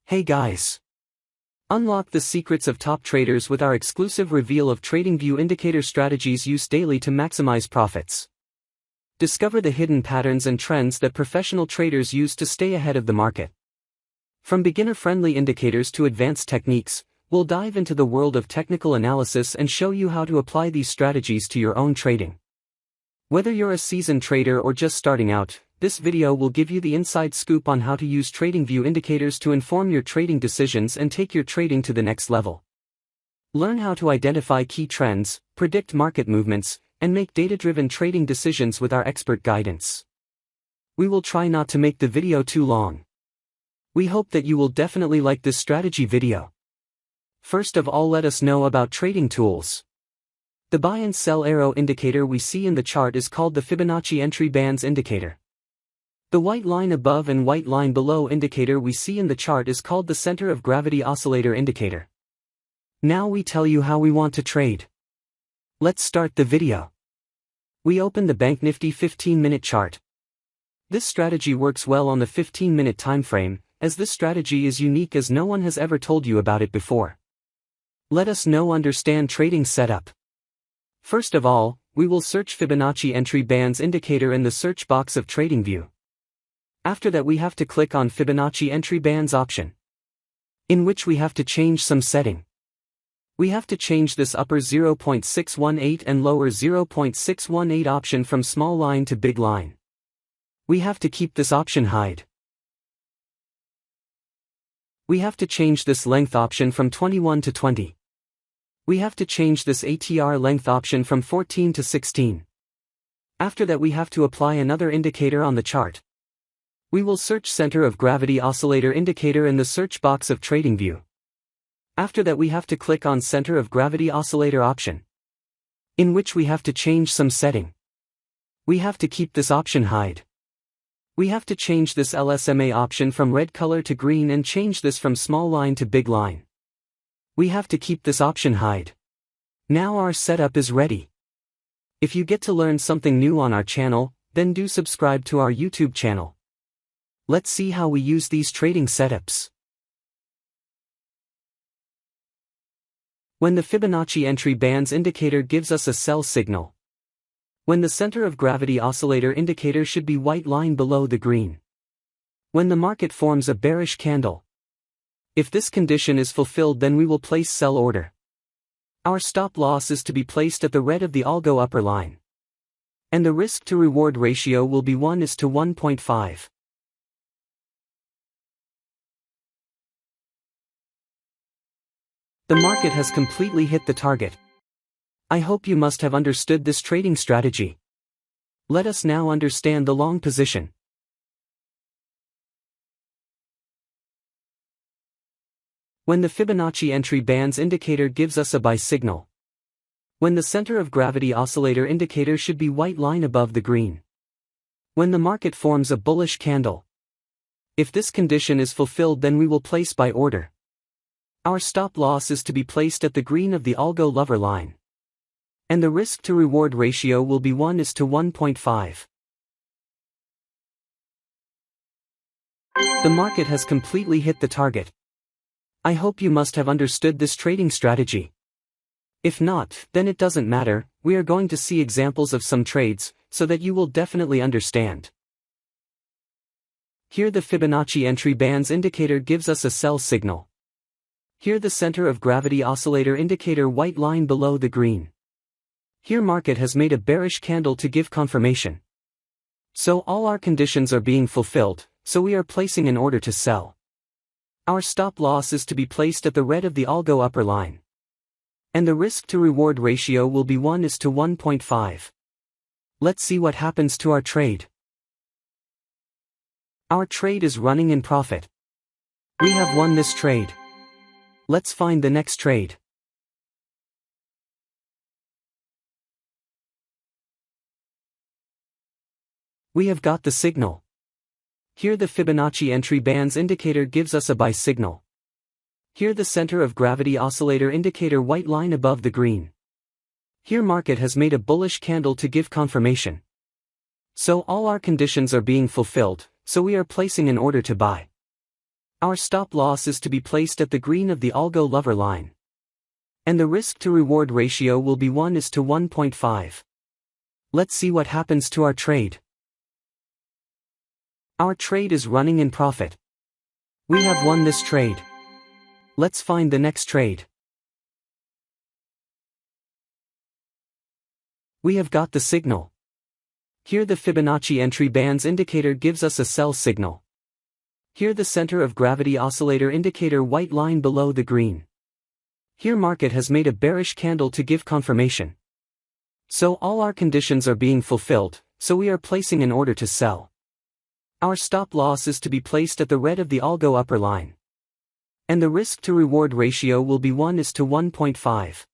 Hey guys! Unlock the secrets of top traders with our exclusive reveal of TradingView indicator strategies used daily to maximize profits. Discover the hidden patterns and trends that professional traders use to stay ahead of the market. From beginner-friendly indicators to advanced techniques, we'll dive into the world of technical analysis and show you how to apply these strategies to your own trading. Whether you're a seasoned trader or just starting out, this video will give you the inside scoop on how to use TradingView indicators to inform your trading decisions and take your trading to the next level. Learn how to identify key trends, predict market movements, and make data-driven trading decisions with our expert guidance. We will try not to make the video too long. We hope that you will definitely like this strategy video. First of all, let us know about trading tools. The buy and sell arrow indicator we see in the chart is called the Fibonacci entry bands indicator. The white line above and white line below indicator we see in the chart is called the center of gravity oscillator indicator. Now we tell you how we want to trade. Let's start the video. We open the Bank Nifty 15-minute chart. This strategy works well on the 15-minute time frame, as this strategy is unique as no one has ever told you about it before. Let us know understand trading setup. First of all, we will search Fibonacci entry bands indicator in the search box of TradingView. After that we have to click on Fibonacci entry bands option, in which we have to change some setting. We have to change this upper 0.618 and lower 0.618 option from small line to big line. We have to keep this option hide. We have to change this length option from 21 to 20. We have to change this ATR length option from 14 to 16. After that we have to apply another indicator on the chart. We will search center of gravity oscillator indicator in the search box of TradingView. After that we have to click on center of gravity oscillator option, in which we have to change some setting. We have to keep this option hide. We have to change this LSMA option from red color to green and change this from small line to big line. We have to keep this option hide. Now our setup is ready. If you get to learn something new on our channel, then do subscribe to our YouTube channel. Let's see how we use these trading setups. When the Fibonacci entry bands indicator gives us a sell signal. When the center of gravity oscillator indicator should be white line below the green. When the market forms a bearish candle. If this condition is fulfilled, then we will place sell order. Our stop loss is to be placed at the red of the algo upper line. And the risk to reward ratio will be 1:1.5. The market has completely hit the target. I hope you must have understood this trading strategy. Let us now understand the long position. When the Fibonacci entry bands indicator gives us a buy signal. When the center of gravity oscillator indicator should be white line above the green. When the market forms a bullish candle. If this condition is fulfilled, then we will place buy order. Our stop loss is to be placed at the green of the algo lower line. And the risk to reward ratio will be 1:1.5. The market has completely hit the target. I hope you must have understood this trading strategy. If not, then it doesn't matter, we are going to see examples of some trades, so that you will definitely understand. Here the Fibonacci entry bands indicator gives us a sell signal. Here the center of gravity oscillator indicator white line below the green. Here market has made a bearish candle to give confirmation. So all our conditions are being fulfilled, so we are placing an order to sell. Our stop loss is to be placed at the red of the algo upper line. And the risk to reward ratio will be 1:1.5. Let's see what happens to our trade. Our trade is running in profit. We have won this trade. Let's find the next trade. We have got the signal. Here the Fibonacci entry bands indicator gives us a buy signal. Here the center of gravity oscillator indicator white line above the green. Here market has made a bullish candle to give confirmation. So all our conditions are being fulfilled, so we are placing an order to buy. Our stop loss is to be placed at the green of the algo lover line. And the risk to reward ratio will be 1:1.5. Let's see what happens to our trade. Our trade is running in profit. We have won this trade. Let's find the next trade. We have got the signal. Here the Fibonacci entry bands indicator gives us a sell signal. Here the center of gravity oscillator indicator white line below the green. Here market has made a bearish candle to give confirmation. So all our conditions are being fulfilled, so we are placing an order to sell. Our stop loss is to be placed at the red of the algo upper line. And the risk to reward ratio will be 1:1.5.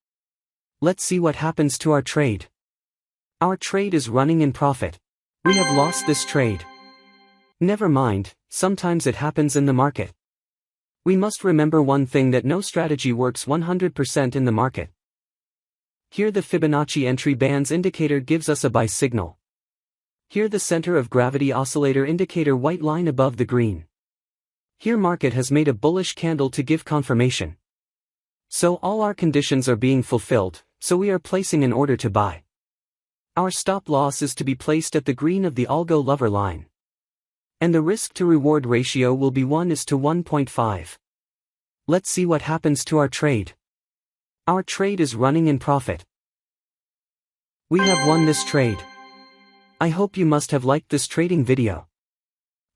Let's see what happens to our trade. Our trade is running in profit. We have lost this trade. Never mind, sometimes it happens in the market. We must remember one thing, that no strategy works 100% in the market. Here the Fibonacci entry bands indicator gives us a buy signal. Here the center of gravity oscillator indicator white line above the green. Here market has made a bullish candle to give confirmation. So all our conditions are being fulfilled, so we are placing an order to buy. Our stop loss is to be placed at the green of the algo lover line. And the risk to reward ratio will be 1:1.5. Let's see what happens to our trade. Our trade is running in profit. We have won this trade. I hope you must have liked this trading video.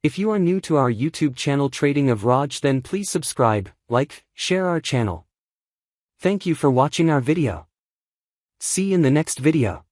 If you are new to our YouTube channel Trading of Raj, then please subscribe, like, share our channel. Thank you for watching our video. See you in the next video.